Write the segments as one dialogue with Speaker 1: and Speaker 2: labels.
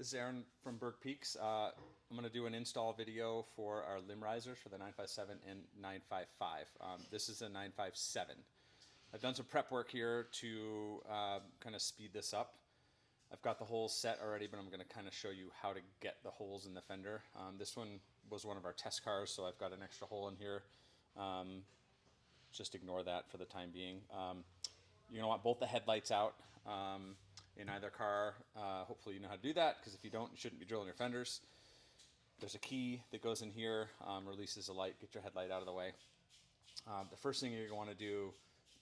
Speaker 1: This is Aaron from Berg Peaks. I'm going to do an install video for our limb risers for the 957 and 955. This is a 957. I've done some prep work here to kind of speed this up. I've got the holes set already, but I'm going to kind of show you how to get the holes in the fender. This one was one of our test cars, so I've got an extra hole in here. Just ignore that for the time being. You're going to want both the headlights out in either car. Hopefully you know how to do that, because if you don't, you shouldn't be drilling your fenders. There's a key that goes in here, releases a light, get your headlight out of the way. The first thing you're going to want to do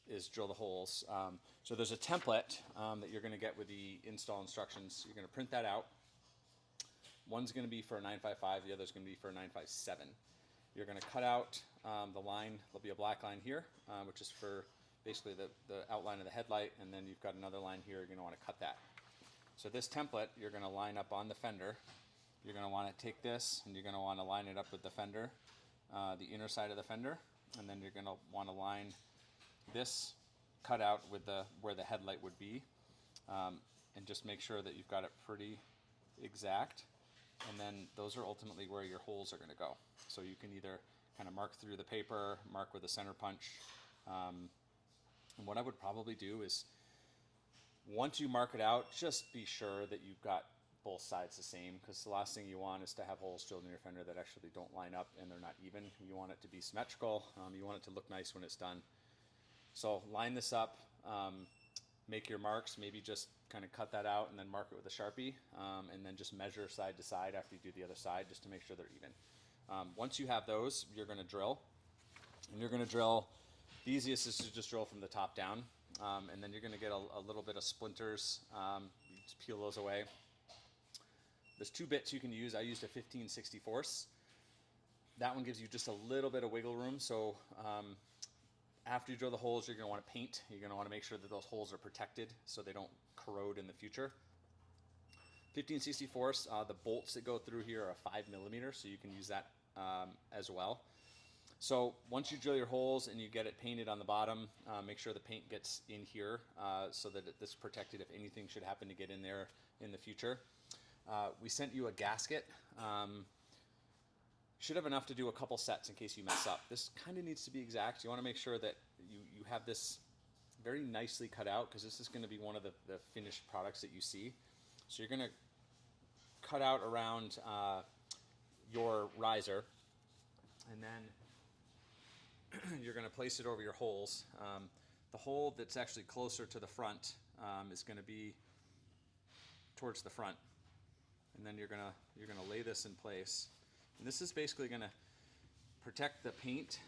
Speaker 1: is drill the holes. So there's a template that you're going to get with the install instructions. You're going to print that out. One's going to be for a 955, the other's going to be for a 957. You're going to cut out the line. There'll be a black line here, which is for basically the outline of the headlight, and then you've got another line here. You're going to want to cut that. So this template you're going to line up on the fender. You're going to want to take this and you're going to want to line it up with the fender, the inner side of the fender, and then you're going to want to line this cut out with where the headlight would be, and just make sure that you've got it pretty exact. And then those are ultimately where your holes are going to go. So you can either kind of mark through the paper, mark with a center punch. And what I would probably do is, once you mark it out, just be sure that you've got both sides the same, because the last thing you want is to have holes drilled in your fender that actually don't line up and they're not even. You want it to be symmetrical. You want it to look nice when it's done. So line this up, make your marks, maybe just kind of cut that out and then mark it with a Sharpie, and then just measure side to side after you do the other side, just to make sure they're even. Once you have those, you're going to drill. And you're going to drill, the easiest is to just drill from the top down, and then you're going to get a little bit of splinters. You just peel those away. There's two bits you can use. I used a 15/64. That one gives you just a little bit of wiggle room. So after you drill the holes, you're going to want to paint. You're going to want to make sure that those holes are protected so they don't corrode in the future. 15/64, the bolts that go through here are 5mm, so you can use that as well. So once you drill your holes and you get it painted on the bottom, make sure the paint gets in here so that it's protected if anything should happen to get in there in the future. We sent you a gasket. Should have enough to do a couple sets in case you mess up. This kind of needs to be exact. You want to make sure that you have this very nicely cut out, because this is going to be one of the finished products that you see. So you're going to cut out around your riser, and then you're going to place it over your holes. The hole that's actually closer to the front is going to be towards the front, and then you're going to lay this in place. And this is basically going to protect the paint.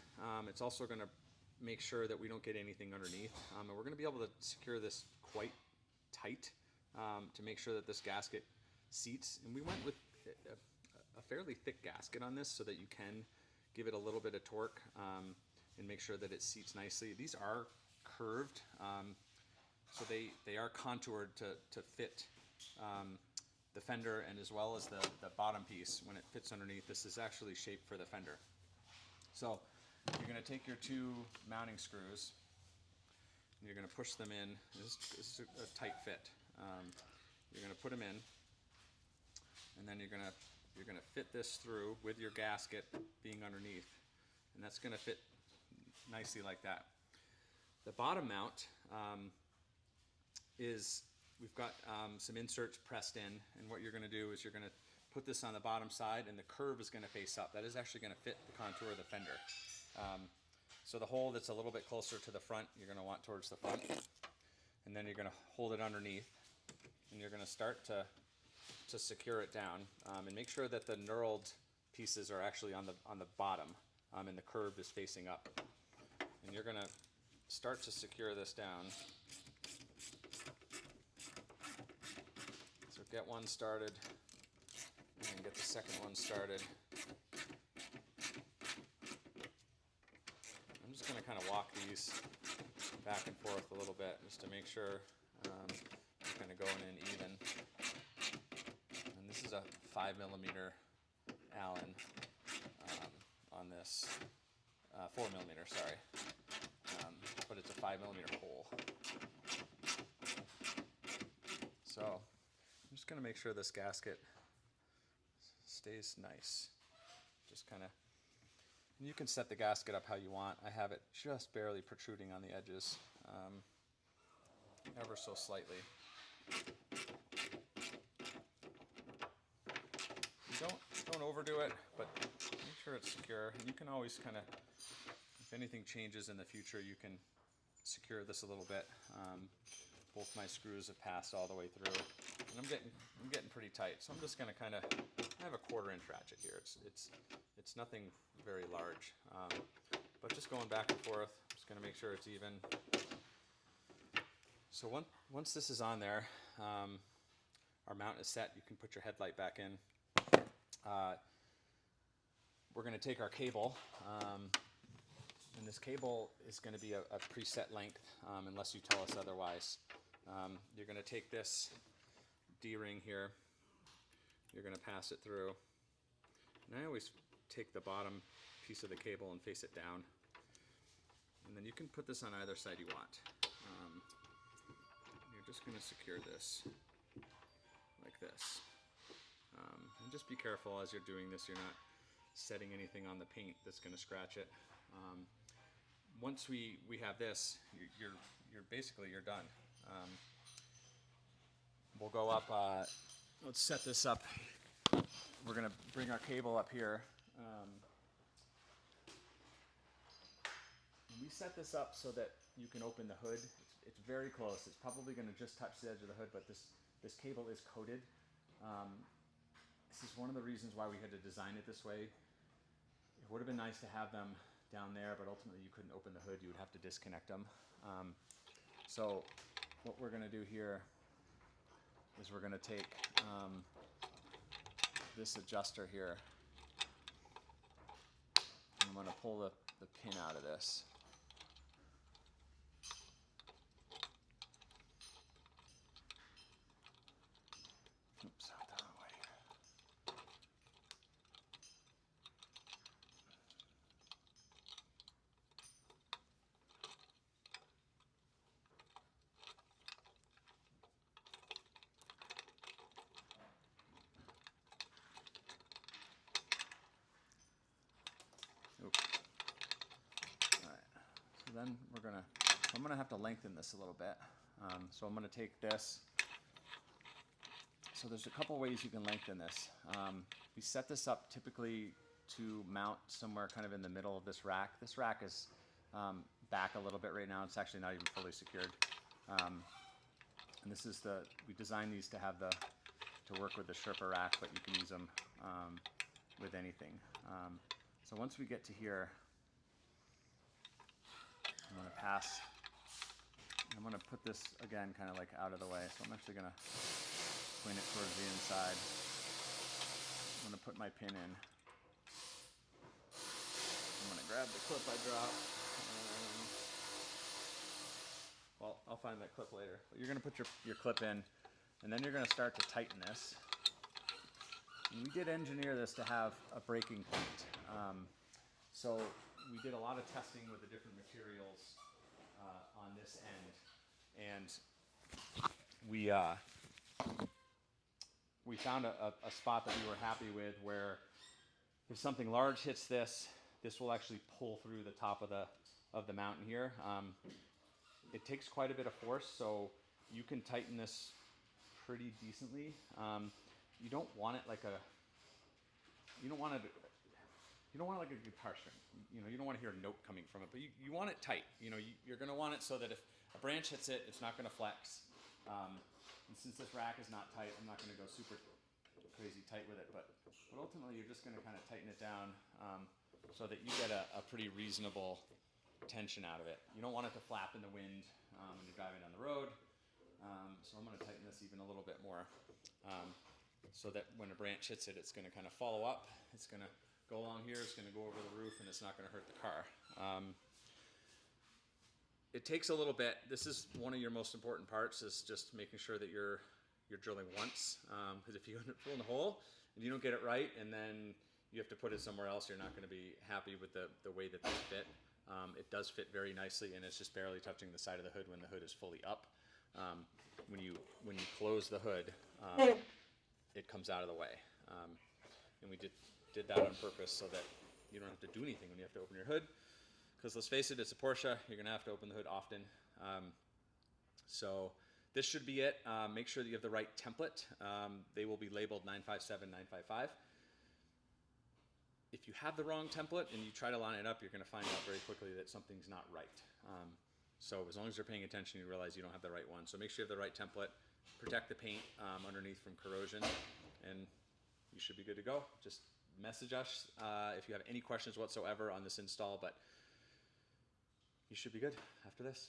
Speaker 1: It's also going to make sure that we don't get anything underneath. And we're going to be able to secure this quite tight to make sure that this gasket seats. And we went with a fairly thick gasket on this so that you can give it a little bit of torque and make sure that it seats nicely. These are curved, so they are contoured to fit the fender, and as well as the bottom piece. When it fits underneath, this is actually shaped for the fender. So you're going to take your two mounting screws and you're going to push them in. This is a tight fit. You're going to put them in, and then you're going to fit this through with your gasket being underneath, and that's going to fit nicely like that. The bottom mount is, we've got some inserts pressed in, and what you're going to do is you're going to put this on the bottom side, and the curve is going to face up. That is actually going to fit the contour of the fender. So the hole that's a little bit closer to the front, you're going to want towards the front, and then you're going to hold it underneath, and you're going to start to secure it down, and make sure that the knurled pieces are actually on the bottom, and the curve is facing up. And you're going to start to secure this down. So get one started, and get the second one started. I'm just going to kind of walk these back and forth a little bit just to make sure I'm kind of going in even. And this is a 5mm Allen on this, 4mm, sorry, but it's a 5mm hole. So I'm just going to make sure this gasket stays nice. Just kind of, and you can set the gasket up how you want. I have it just barely protruding on the edges, ever so slightly. Don't overdo it, but make sure it's secure. And you can always kind of, if anything changes in the future, you can secure this a little bit. Both my screws have passed all the way through, and I'm getting pretty tight. So I'm just going to kind of, I have a 1/4 inch ratchet here. It's nothing very large, but just going back and forth. I'm just going to make sure it's even. So once this is on there, our mount is set. You can put your headlight back in. We're going to take our cable, and this cable is going to be a preset length, unless you tell us otherwise. You're going to take this D-ring here, you're going to pass it through, and I always take the bottom piece of the cable and face it down, and then you can put this on either side you want. You're just going to secure this like this. And just be careful as you're doing this, you're not setting anything on the paint that's going to scratch it. Once we have this, you're basically done. We'll go up, let's set this up. We're going to bring our cable up here. We set this up so that you can open the hood. It's very close. It's probably going to just touch the edge of the hood, but this cable is coated. This is one of the reasons why we had to design it this way. It would have been nice to have them down there, but ultimately you couldn't open the hood. You would have to disconnect them. So what we're going to do here is we're going to take this adjuster here, and I'm going to pull the pin out of this. Oops, out the wrong way. Oops. All right. So then I'm gonna have to lengthen this a little bit. So I'm gonna take this. So there's a couple ways you can lengthen this. We set this up typically to mount somewhere kind of in the middle of this rack. This rack is back a little bit right now. It's actually not even fully secured. And this is we designed these to work with the Sherpa rack, but you can use them with anything. So once we get to here, I'm going to put this again kind of like out of the way. So I'm actually going to point it towards the inside. I'm going to put my pin in. I'm going to grab the clip I dropped. Well, I'll find that clip later. But you're going to put your clip in, and then you're going to start to tighten this. And we did engineer this to have a breaking point. So we did a lot of testing with the different materials on this end, and we found a spot that we were happy with, where if something large hits this will actually pull through the top of the mountain here. It takes quite a bit of force, so you can tighten this pretty decently. You don't want it like a guitar string. You don't want to hear a note coming from it, but you want it tight. You're going to want it so that if a branch hits it, it's not going to flex. And since this rack is not tight, I'm not going to go super crazy tight with it, but ultimately you're just going to kind of tighten it down so that you get a pretty reasonable tension out of it. You don't want it to flap in the wind when you're driving down the road. So I'm going to tighten this even a little bit more so that when a branch hits it, it's going to kind of follow up. It's going to go along here, it's going to go over the roof, and it's not going to hurt the car. It takes a little bit. This is one of your most important parts, is just making sure that you're drilling once. Because if you end up drilling a hole and you don't get it right, and then you have to put it somewhere else, you're not going to be happy with the way that they fit. It does fit very nicely, and it's just barely touching the side of the hood when the hood is fully up. When you close the hood, it comes out of the way. And we did that on purpose so that you don't have to do anything when you have to open your hood. Because let's face it, it's a Porsche. You're going to have to open the hood often. So this should be it. Make sure that you have the right template. They will be labeled 957, 955. If you have the wrong template and you try to line it up, you're going to find out very quickly that something's not right. So as long as you're paying attention, you realize you don't have the right one. So make sure you have the right template. Protect the paint underneath from corrosion, and you should be good to go. Just message us if you have any questions whatsoever on this install, but you should be good after this.